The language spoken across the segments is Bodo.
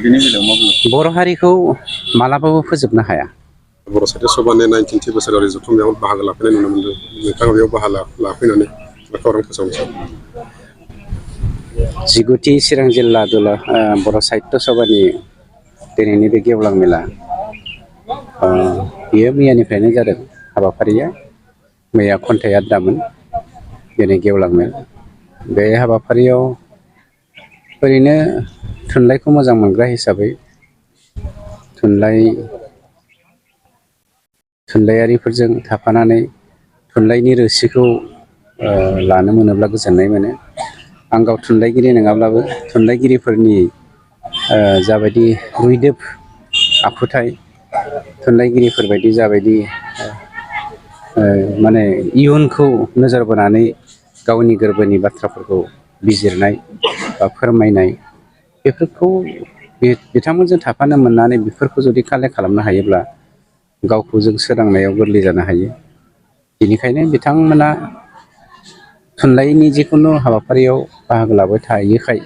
बिनि बेलायाव मा बुङो? बर' हारिखौ मालाबाबो फोजोबनो हाया। बर' साहित्य सभानि 19थि बोसोरारि जथुम्मायाव बाहागो लाफैनाय नुनो मोनदों। नोंथाङा बेयाव बाहागो लाफैनानै खौरां फोसावनो 19थि चिरां जिल्ला बर' साहित्य सभानि दिनैनि बे गेवलां मेला बेयो मैयानिफ्रायनो जादों हाबाफारिया। मैया खन्थाइ आद्दामोन, दिनै गेवलां मेल। बे हाबाफारियाव ओरैनो थुनलाइखौ मोजां मोनग्रा हिसाबै थुनलाइयारिफोरजों थाफानानै थुनलाइनि रोसिखौ लानो मोनोब्ला गोजोननाय मोनो। आं गाव थुनलाइगिरि नङाब्लाबो थुनलाइगिरिफोरनि जाबायदि रुइदोब आखुथाय, थुनलाइगिरिफोरबायदि जाबायदि माने इयुनखौ नोजोर बोनानै गावनि गोरबोनि बाथ्राफोरखौ बिजिरनाय बा फोरमायनाय, बेफोरखौ बिथांमोनजों थाफानो मोननानै बेफोरखौ जुदि कालेक्ट खालामनो हायोब्ला गावखौ जों सोदांनायाव गोरलै जानो हायो। बेनिखायनो बिथांमोना थुनलाइनि जिखुनु हाबाफारियाव बाहागो लाबाय थायोखाय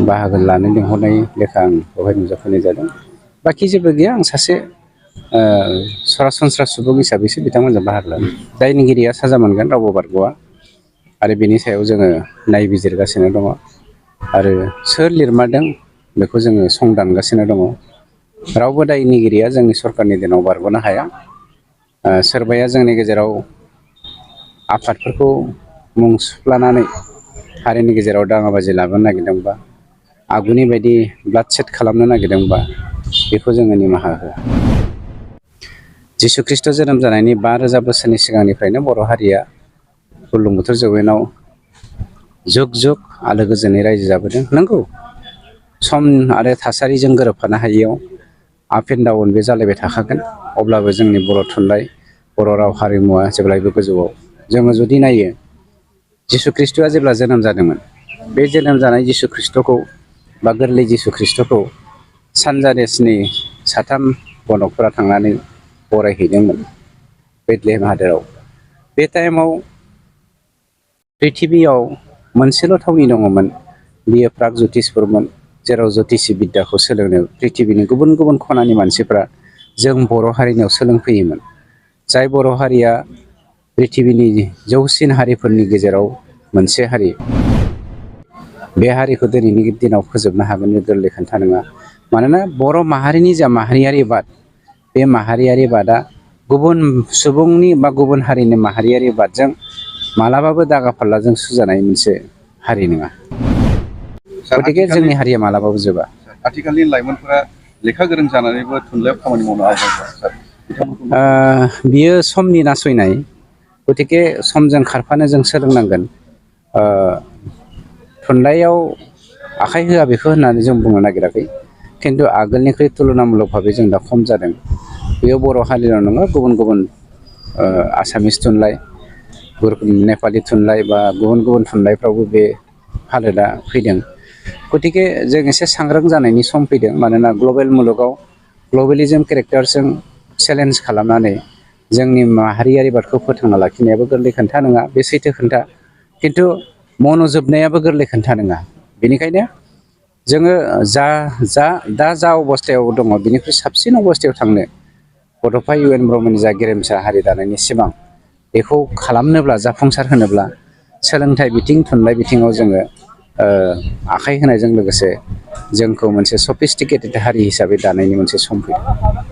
बाहागो लानो लिंहरनाय लेखा आं बेवहाय नुजाफैनाय जादों। बाखि जेबो गैया, आं सासे सरासनस्रा सुबुं हिसाबैसो बिथांमोनजों बाहागो लादों। दायनिगिरिया साजा मोनगोन, रावबो बारग'आ। आरो बेनि सायाव जोङो नायबिजिरगासिनो दङ। आरो सोर लिरमारदों बेखौ जोङो संदानगासिनो दङ। रावबो दायनिगिरिया जोंनि सरकारनि दिनाव बारग'नो हाया। सोरबाया जोंनि गेजेराव आफादफोरखौ मुं सुफ्लानानै हारिनि गेजेराव दाङाबाजि लाबोनो नागिरदोंबा, आगुनि बायदि ब्लाड सेट खालामनो नागिरदोंबा, बेखौ जोङो निमाहा होआ। जिसु ख्रिस्ट' जोनोम जानायनि 5000 बोसोरनि सिगांनिफ्रायनो बर' हारिया बुरलुंबुथुर जौयेनाव जुग जुग आलो गोजोनै रायजो जाबोदों। नंगौ, सम आरो थासारिजों गोरोबफानो हायियाव आप एन्ड डाउन बे जालायबाय थाखागोन। अब्लाबो जोंनि बर' थुनलाइ, बर' राव हारिमुवा जेब्लायबो गोजौआव। जोङो जुदि नायो, जिसु ख्रिस्ट'आ जेब्ला जोनोम जादोंमोन, बे जोनोम जानाय जिसु ख्रिस्ट'खौ बा गोरलै जिसु ख्रिस्ट'खौ सानजा देशनि 3 गणकफोरा थांनानै बरायहैदोंमोन बेथलेहेम हादोराव। बे टाइमाव प्रिथिबियाव मोनसेल' थावनि दङमोन, बियो प्रागज्यतिसपुरमोन, जेराव ज्यतिषि बिद्याखौ सोलोंनो प्रिथिबिनि गुबुन गुबुन खनानि मानसिफ्रा जों बर' हारिनियाव सोलोंफैयोमोन। जाय बर' हारिया प्रिथिबिनि जौसिन हारिफोरनि गेजेराव मोनसे हारि। बे हारिखौ दिनैनि दिनाव फोजोबनो हागोन बे गोरलै खोथा नङा। मानोना बर' माहारिनि जा माहारियारि बाद, बे माहारियारि बादआ गुबुन सुबुंनि बा गुबुन हारिनि माहारियारि बादजों मालाबाबो दागा फाल्लाजों सुजानाय मोनसे हारि नङा। गथिखे जोंनि हारिया मालाबाबो जोबा। आथिखालनि लाइमोनफोरा लेखा गोरों जानानैबो थुनलाइयाव खामानि मावनो आवगायबाय। बियो समनि नासयनाय। गथिखे समजों खारफानो जों सोलोंनांगोन। थुनलाइयाव आखाइ होआ बेखौ होननानै जों बुंनो नागिराखै, खिन्थु आगोलनिख्रुइ तुलनामुलक भाबै जों दा खम जादों। बेयो बर' हारिल' नङा, गुबुन गुबुन आसामिस थुनलाइ, नेपालि थुनलाइ बा गुबुन गुबुन थुनलाइफ्रावबो बे हालोदा फैदों। गथिखे जों एसे सांग्रां जानायनि सम फैदों। मानोना ग्लबेल मुलुगाव ग्लबेलिजम केरेक्टारजों चेलेन्ज खालामनानै जोंनि माहारियारि बादखौ फोथांना लाखिनायाबो गोरलै खोथा नङा, बे सैथो खोथा। खिन्थु मन'जोबनायाबो गोरलै खोथा नङा। बेनिखायनो जोङो दा जा अबस्थायाव दङ, बिनिख्रुइ साबसिन अबस्थायाव थांनो बड'फा इउ एन ब्रह्मनि जा गेरेमसा हारि दानायनि सिमां, बेखौ खालामनोब्ला, जाफुंसार होनोब्ला सोलोंथाइ बिथिं, थुनलाइ बिथिङाव जोङो आखाइ होनायजों लोगोसे जोंखौ मोनसे सफिस्टिकेटेड हारि हिसाबै दानायनि मोनसे सम फैदों।